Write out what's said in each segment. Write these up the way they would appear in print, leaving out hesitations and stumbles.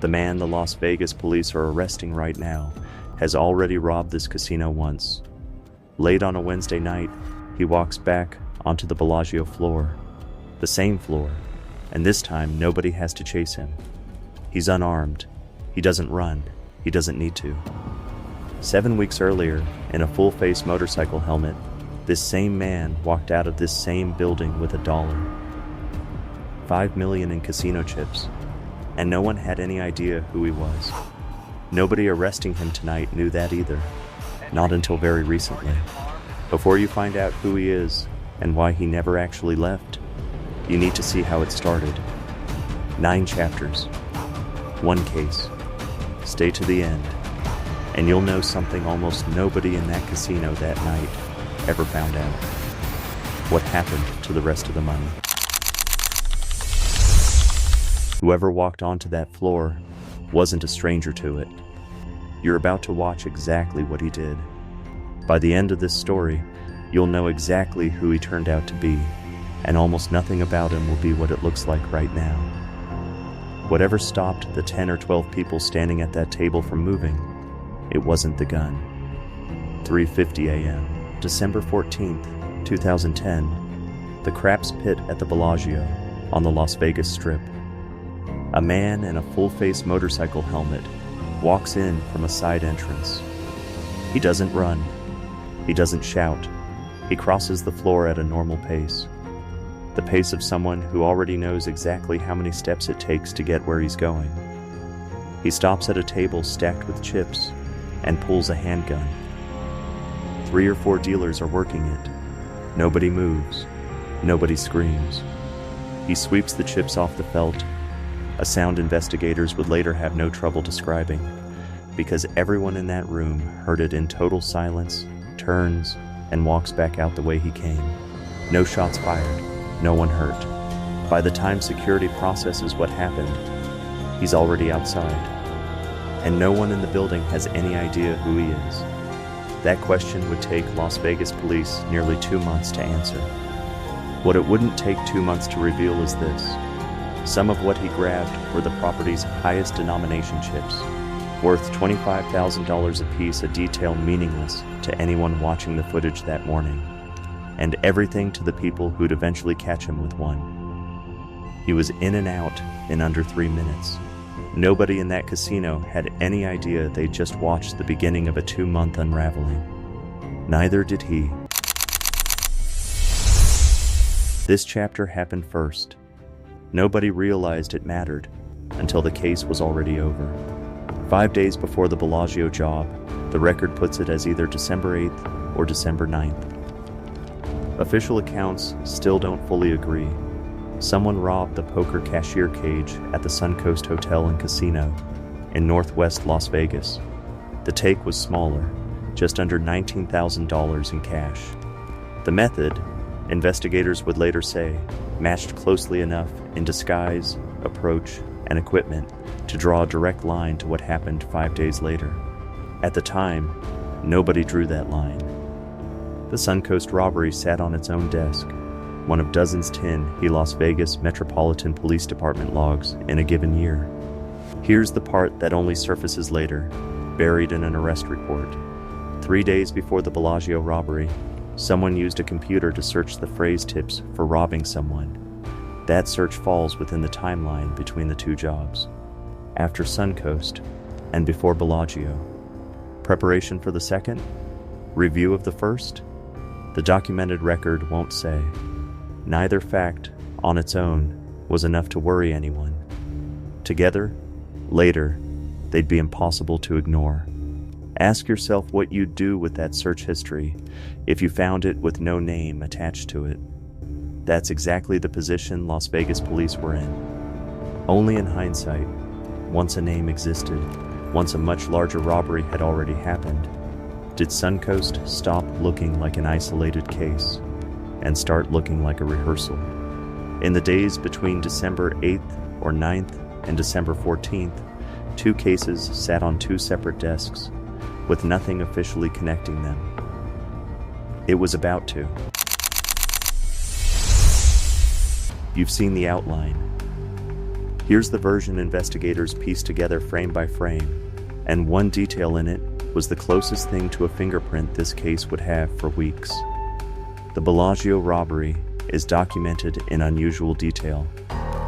The man the Las Vegas police are arresting right now has already robbed this casino once. Late on a Wednesday night, he walks back onto the Bellagio floor, the same floor, and this time nobody has to chase him. He's unarmed. He doesn't run. He doesn't need to. 7 weeks earlier, in a full-face motorcycle helmet, this same man walked out of this same building with $1, $5 million in casino chips, and no one had any idea who he was. Nobody arresting him tonight knew that either, not until very recently. Before you find out who he is and why he never actually left, you need to see how it started. 9 chapters, 1 case. Stay to the end, and you'll know something almost nobody in that casino that night ever found out. What happened to the rest of the money? Whoever walked onto that floor wasn't a stranger to it. You're about to watch exactly what he did. By the end of this story, you'll know exactly who he turned out to be, and almost nothing about him will be what it looks like right now. Whatever stopped the 10 or 12 people standing at that table from moving, it wasn't the gun. 3:50 a.m., December 14th, 2010, the Craps Pit at the Bellagio on the Las Vegas Strip. A man in a full-face motorcycle helmet walks in from a side entrance. He doesn't run. He doesn't shout. He crosses the floor at a normal pace. The pace of someone who already knows exactly how many steps it takes to get where he's going. He stops at a table stacked with chips and pulls a handgun. 3 or 4 dealers are working it. Nobody moves. Nobody screams. He sweeps the chips off the felt, a sound investigators would later have no trouble describing, because everyone in that room heard it in total silence, turns, and walks back out the way he came. No shots fired, no one hurt. By the time security processes what happened, he's already outside, and no one in the building has any idea who he is. That question would take Las Vegas police nearly 2 months to answer. What it wouldn't take 2 months to reveal is this. Some of what he grabbed were the property's highest denomination chips, worth $25,000 apiece, a detail meaningless to anyone watching the footage that morning, and everything to the people who'd eventually catch him with one. He was in and out in under 3 minutes. Nobody in that casino had any idea they'd just watched the beginning of a 2-month unraveling. Neither did he. This chapter happened first. Nobody realized it mattered until the case was already over. 5 days before the Bellagio job, the record puts it as either December 8th or December 9th. Official accounts still don't fully agree. Someone robbed the poker cashier cage at the Suncoast Hotel and Casino in northwest Las Vegas. The take was smaller, just under $19,000 in cash. The method, investigators would later say, matched closely enough in disguise, approach, and equipment to draw a direct line to what happened 5 days later. At the time, nobody drew that line. The Suncoast robbery sat on its own desk, one of dozens 10 Las Vegas Metropolitan Police Department logs in a given year. Here's the part that only surfaces later, buried in an arrest report. 3 days before the Bellagio robbery, someone used a computer to search the phrase tips for robbing someone. That search falls within the timeline between the 2 jobs, after Suncoast and before Bellagio. Preparation for the second? Review of the first? The documented record won't say. Neither fact, on its own, was enough to worry anyone. Together, later, they'd be impossible to ignore. Ask yourself what you'd do with that search history if you found it with no name attached to it. That's exactly the position Las Vegas police were in. Only in hindsight, once a name existed, once a much larger robbery had already happened, did Suncoast stop looking like an isolated case and start looking like a rehearsal. In the days between December 8th or 9th and December 14th, 2 cases sat on 2 separate desks, with nothing officially connecting them. It was about to. You've seen the outline. Here's the version investigators pieced together frame by frame, and one detail in it was the closest thing to a fingerprint this case would have for weeks. The Bellagio robbery is documented in unusual detail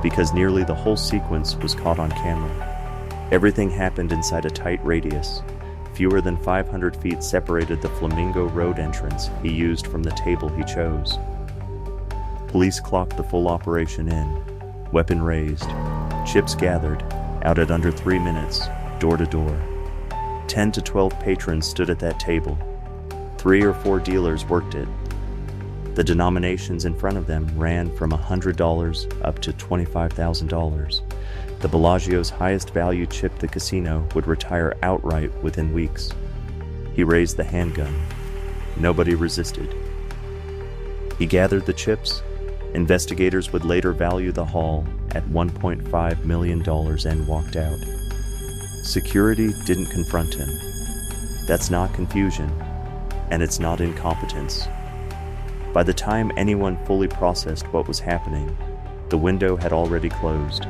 because nearly the whole sequence was caught on camera. Everything happened inside a tight radius. Fewer than 500 feet separated the Flamingo Road entrance he used from the table he chose. Police clocked the full operation in, weapon raised, chips gathered, out at under 3 minutes, door to door. 10 to 12 patrons stood at that table. 3 or 4 dealers worked it. The denominations in front of them ran from $100 up to $25,000. The Bellagio's highest value chip, the casino, would retire outright within weeks. He raised the handgun. Nobody resisted. He gathered the chips. Investigators would later value the haul at $1.5 million and walked out. Security didn't confront him. That's not confusion, and it's not incompetence. By the time anyone fully processed what was happening, the window had already closed.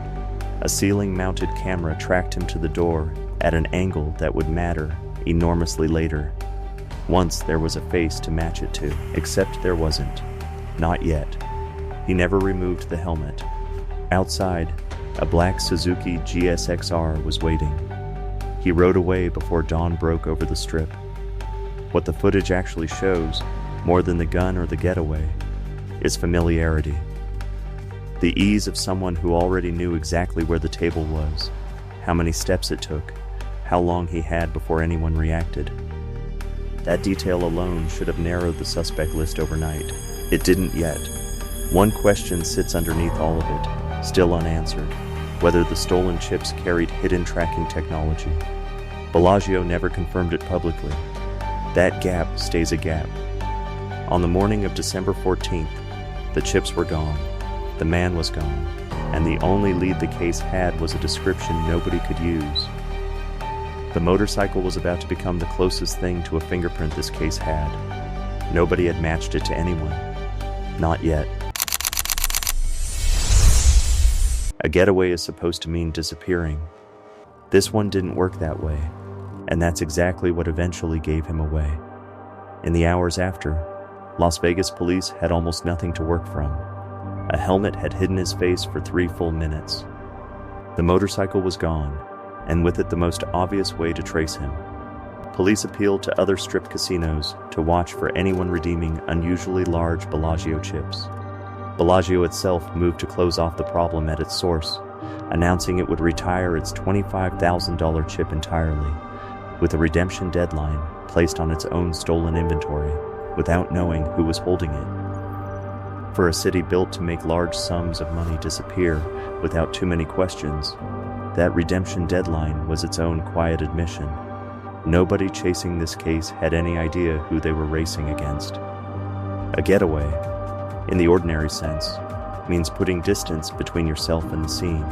A ceiling-mounted camera tracked him to the door at an angle that would matter enormously later. Once there was a face to match it to, except there wasn't. Not yet. He never removed the helmet. Outside, a black Suzuki GSX-R was waiting. He rode away before dawn broke over the strip. What the footage actually shows, more than the gun or the getaway, is familiarity. The ease of someone who already knew exactly where the table was, how many steps it took, how long he had before anyone reacted. That detail alone should have narrowed the suspect list overnight. It didn't yet. One question sits underneath all of it, still unanswered: whether the stolen chips carried hidden tracking technology. Bellagio never confirmed it publicly. That gap stays a gap. On the morning of December 14th, the chips were gone, the man was gone, and the only lead the case had was a description nobody could use. The motorcycle was about to become the closest thing to a fingerprint this case had. Nobody had matched it to anyone. Not yet. A getaway is supposed to mean disappearing. This one didn't work that way, and that's exactly what eventually gave him away. In the hours after, Las Vegas police had almost nothing to work from. A helmet had hidden his face for 3 full minutes. The motorcycle was gone, and with it the most obvious way to trace him. Police appealed to other strip casinos to watch for anyone redeeming unusually large Bellagio chips. Bellagio itself moved to close off the problem at its source, announcing it would retire its $25,000 chip entirely, with a redemption deadline placed on its own stolen inventory, without knowing who was holding it. For a city built to make large sums of money disappear without too many questions, that redemption deadline was its own quiet admission. Nobody chasing this case had any idea who they were racing against. A getaway, in the ordinary sense, means putting distance between yourself and the scene.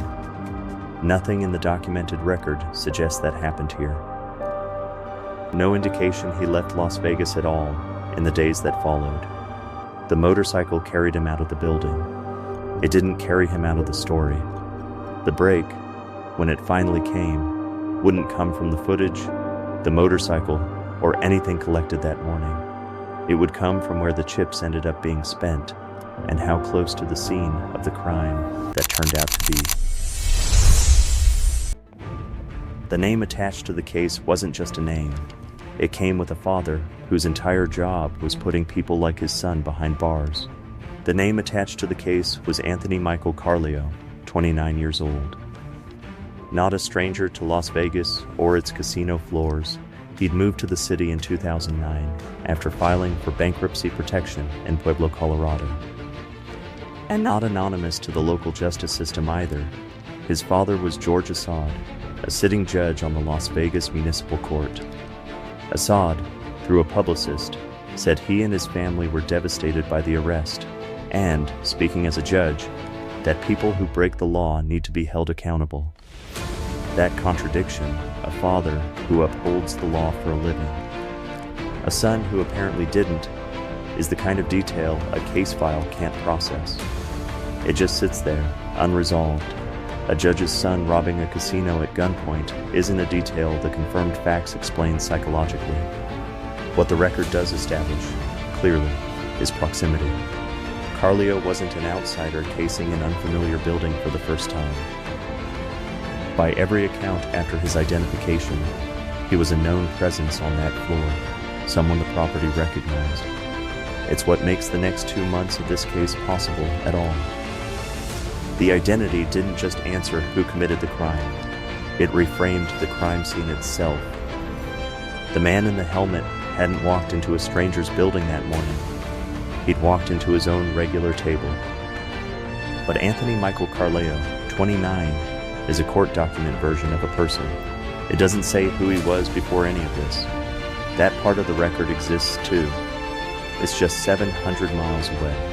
Nothing in the documented record suggests that happened here. No indication he left Las Vegas at all in the days that followed. The motorcycle carried him out of the building. It didn't carry him out of the story. The break, when it finally came, wouldn't come from the footage, the motorcycle, or anything collected that morning. It would come from where the chips ended up being spent, and how close to the scene of the crime that turned out to be. The name attached to the case wasn't just a name. It came with a father whose entire job was putting people like his son behind bars. The name attached to the case was Anthony Michael Carleo, 29 years old. Not a stranger to Las Vegas or its casino floors, he'd moved to the city in 2009 after filing for bankruptcy protection in Pueblo, Colorado. And not anonymous to the local justice system either. His father was George Assad, a sitting judge on the Las Vegas Municipal Court. Assad, through a publicist, said he and his family were devastated by the arrest and, speaking as a judge, that people who break the law need to be held accountable. That contradiction, a father who upholds the law for a living, a son who apparently didn't, is the kind of detail a case file can't process. It just sits there, unresolved, A judge's son robbing a casino at gunpoint isn't a detail the confirmed facts explain psychologically. What the record does establish, clearly, is proximity. Carleo wasn't an outsider casing an unfamiliar building for the first time. By every account after his identification, he was a known presence on that floor, someone the property recognized. It's what makes the next 2 months of this case possible at all. The identity didn't just answer who committed the crime, it reframed the crime scene itself. The man in the helmet hadn't walked into a stranger's building that morning. He'd walked into his own regular table. But Anthony Michael Carleo, 29, is a court document version of a person. It doesn't say who he was before any of this. That part of the record exists too. It's just 700 miles away.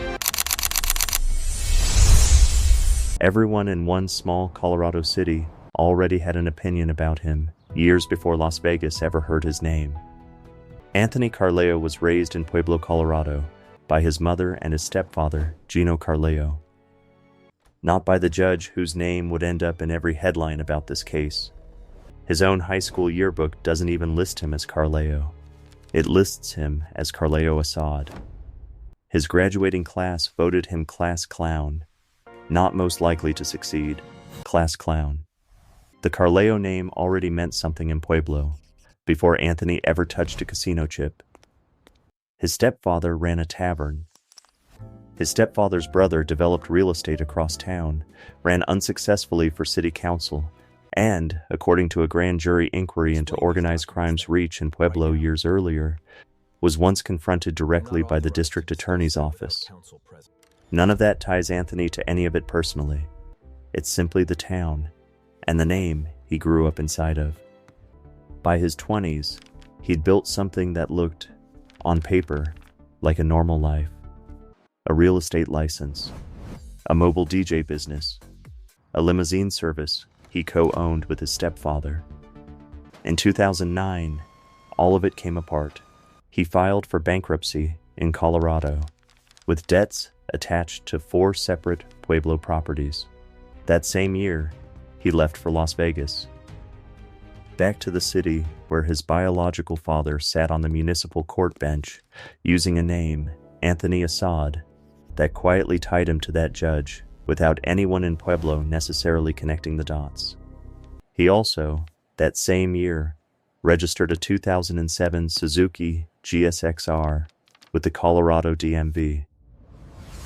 Everyone in one small Colorado city already had an opinion about him years before Las Vegas ever heard his name. Anthony Carleo was raised in Pueblo, Colorado, by his mother and his stepfather, Gino Carleo. Not by the judge whose name would end up in every headline about this case. His own high school yearbook doesn't even list him as Carleo. It lists him as Carleo Assad. His graduating class voted him class clown. Not most likely to succeed, class clown. The Carleo name already meant something in Pueblo, before Anthony ever touched a casino chip. His stepfather ran a tavern. His stepfather's brother developed real estate across town, ran unsuccessfully for city council, and, according to a grand jury inquiry into organized crime's reach in Pueblo years earlier, was once confronted directly by the district attorney's office. None of that ties Anthony to any of it personally. It's simply the town, and the name he grew up inside of. By his 20s, he'd built something that looked, on paper, like a normal life. A real estate license, a mobile DJ business, a limousine service he co-owned with his stepfather. In 2009, all of it came apart. He filed for bankruptcy in Colorado, with debts attached to 4 separate Pueblo properties. That same year, he left for Las Vegas. Back to the city where his biological father sat on the municipal court bench, using a name, Anthony Assad, that quietly tied him to that judge without anyone in Pueblo necessarily connecting the dots. He also, that same year, registered a 2007 Suzuki GSX-R with the Colorado DMV.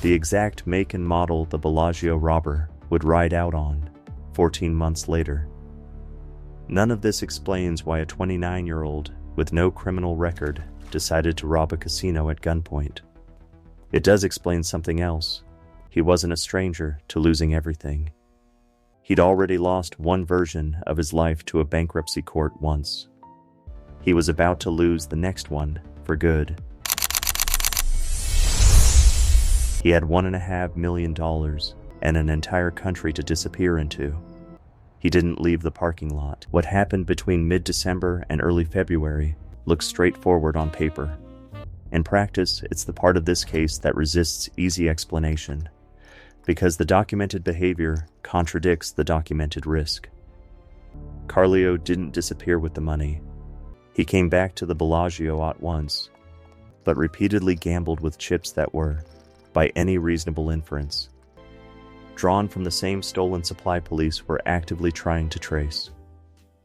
The exact make and model the Bellagio robber would ride out on 14 months later. None of this explains why a 29-year-old with no criminal record decided to rob a casino at gunpoint. It does explain something else. He wasn't a stranger to losing everything. He'd already lost one version of his life to a bankruptcy court once. He was about to lose the next one for good. He had $1.5 million and an entire country to disappear into. He didn't leave the parking lot. What happened between mid-December and early February looks straightforward on paper. In practice, it's the part of this case that resists easy explanation, because the documented behavior contradicts the documented risk. Carleo didn't disappear with the money. He came back to the Bellagio at once, but repeatedly gambled with chips that were, by any reasonable inference, drawn from the same stolen supply police were actively trying to trace.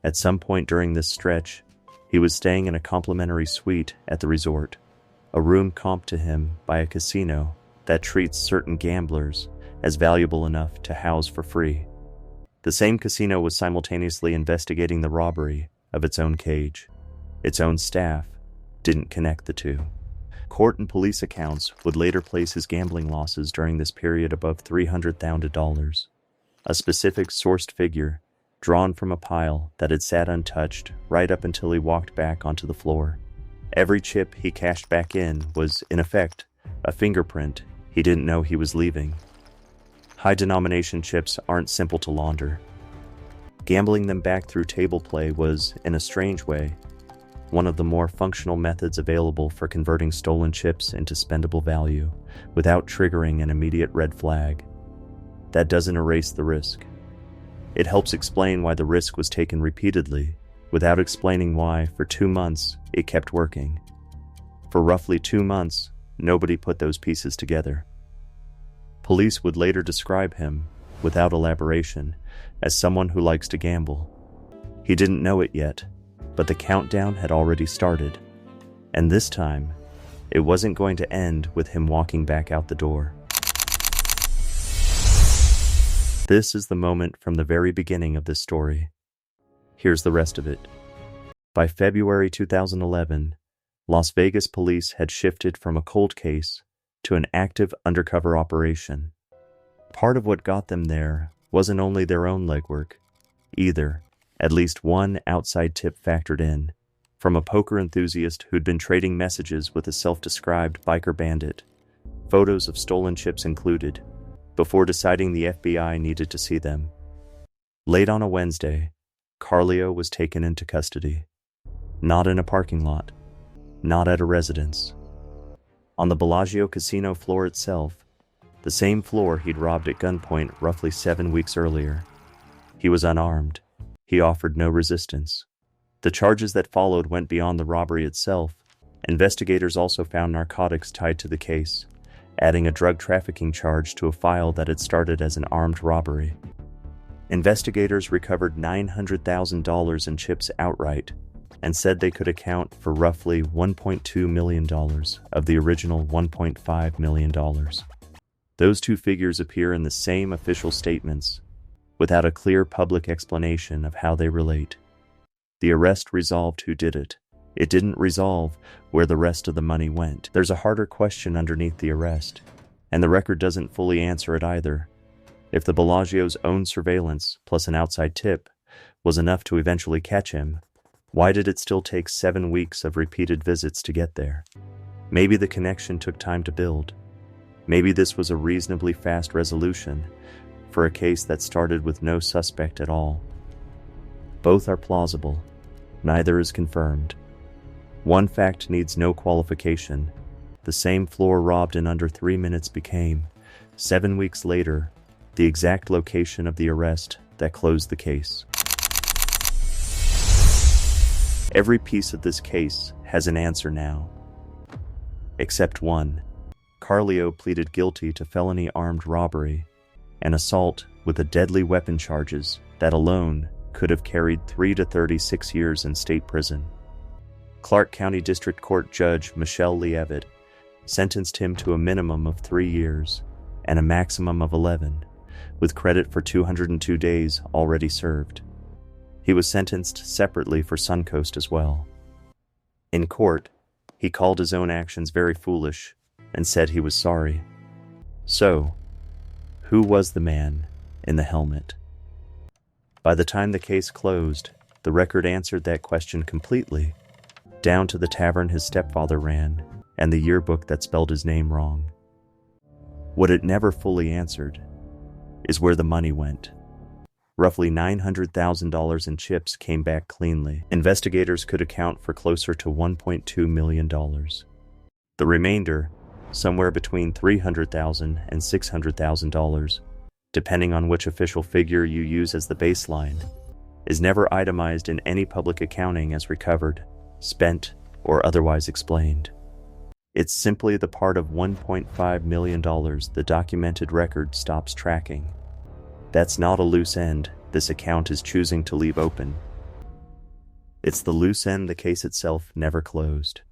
At some point during this stretch, he was staying in a complimentary suite at the resort, a room comped to him by a casino that treats certain gamblers as valuable enough to house for free. The same casino was simultaneously investigating the robbery of its own cage. Its own staff didn't connect the two. Court and police accounts would later place his gambling losses during this period above $300,000, a specific sourced figure drawn from a pile that had sat untouched right up until he walked back onto the floor. Every chip he cashed back in was, in effect, a fingerprint he didn't know he was leaving. High-denomination chips aren't simple to launder. Gambling them back through table play was, in a strange way, one of the more functional methods available for converting stolen chips into spendable value without triggering an immediate red flag. That doesn't erase the risk. It helps explain why the risk was taken repeatedly, without explaining why, for 2 months, it kept working. For roughly 2 months, nobody put those pieces together. Police would later describe him, without elaboration, as someone who likes to gamble. He didn't know it yet, but the countdown had already started. And this time, it wasn't going to end with him walking back out the door. This is the moment from the very beginning of this story. Here's the rest of it. By February 2011, Las Vegas police had shifted from a cold case to an active undercover operation. Part of what got them there wasn't only their own legwork, either. At least one outside tip factored in, from a poker enthusiast who'd been trading messages with a self-described biker bandit, photos of stolen chips included, before deciding the FBI needed to see them. Late on a Wednesday, Carleo was taken into custody. Not in a parking lot, not at a residence. On the Bellagio casino floor itself, the same floor he'd robbed at gunpoint roughly 7 weeks earlier. He was unarmed. He offered no resistance. The charges that followed went beyond the robbery itself. Investigators also found narcotics tied to the case, adding a drug trafficking charge to a file that had started as an armed robbery. Investigators recovered $900,000 in chips outright and said they could account for roughly $1.2 million of the original $1.5 million. Those two figures appear in the same official statements, without a clear public explanation of how they relate. The arrest resolved who did it. It didn't resolve where the rest of the money went. There's a harder question underneath the arrest, and the record doesn't fully answer it either. If the Bellagio's own surveillance, plus an outside tip, was enough to eventually catch him, why did it still take 7 weeks of repeated visits to get there? Maybe the connection took time to build. Maybe this was a reasonably fast resolution for a case that started with no suspect at all. Both are plausible. Neither is confirmed. One fact needs no qualification. The same floor robbed in under 3 minutes became, 7 weeks later, the exact location of the arrest that closed the case. Every piece of this case has an answer now. Except one. Carleo pleaded guilty to felony armed robbery and assault with a deadly weapon charges that alone could have carried 3 to 36 years in state prison. Clark County District Court Judge Michelle Leavitt sentenced him to a minimum of 3 years and a maximum of 11, with credit for 202 days already served. He was sentenced separately for Suncoast as well. In court, he called his own actions very foolish and said he was sorry. So, who was the man in the helmet? By the time the case closed, the record answered that question completely, down to the tavern his stepfather ran and the yearbook that spelled his name wrong. What it never fully answered is where the money went. Roughly $900,000 in chips came back cleanly. Investigators could account for closer to $1.2 million. The remainder, somewhere between $300,000 and $600,000, depending on which official figure you use as the baseline, is never itemized in any public accounting as recovered, spent, or otherwise explained. It's simply the part of $1.5 million the documented record stops tracking. That's not a loose end this account is choosing to leave open. It's the loose end the case itself never closed.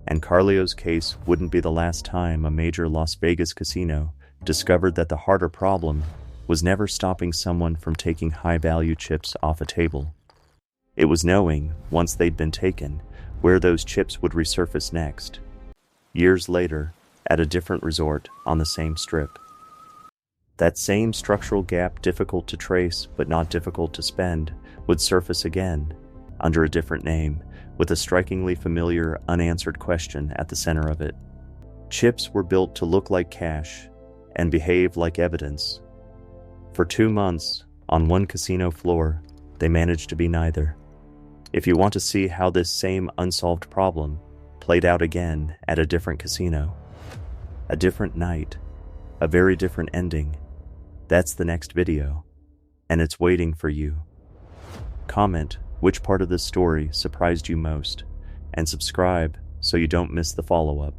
And Carleo's case wouldn't be the last time a major Las Vegas casino discovered that the harder problem was never stopping someone from taking high-value chips off a table. It was knowing, once they'd been taken, where those chips would resurface next. Years later, at a different resort on the same strip. That same structural gap, difficult to trace but not difficult to spend, would surface again, under a different name, with a strikingly familiar, unanswered question at the center of it. Chips were built to look like cash and behave like evidence. For 2 months, on one casino floor, they managed to be neither. If you want to see how this same unsolved problem played out again at a different casino, a different night, a very different ending, that's the next video. and it's waiting for you. Comment which part of this story surprised you most, and subscribe so you don't miss the follow-up.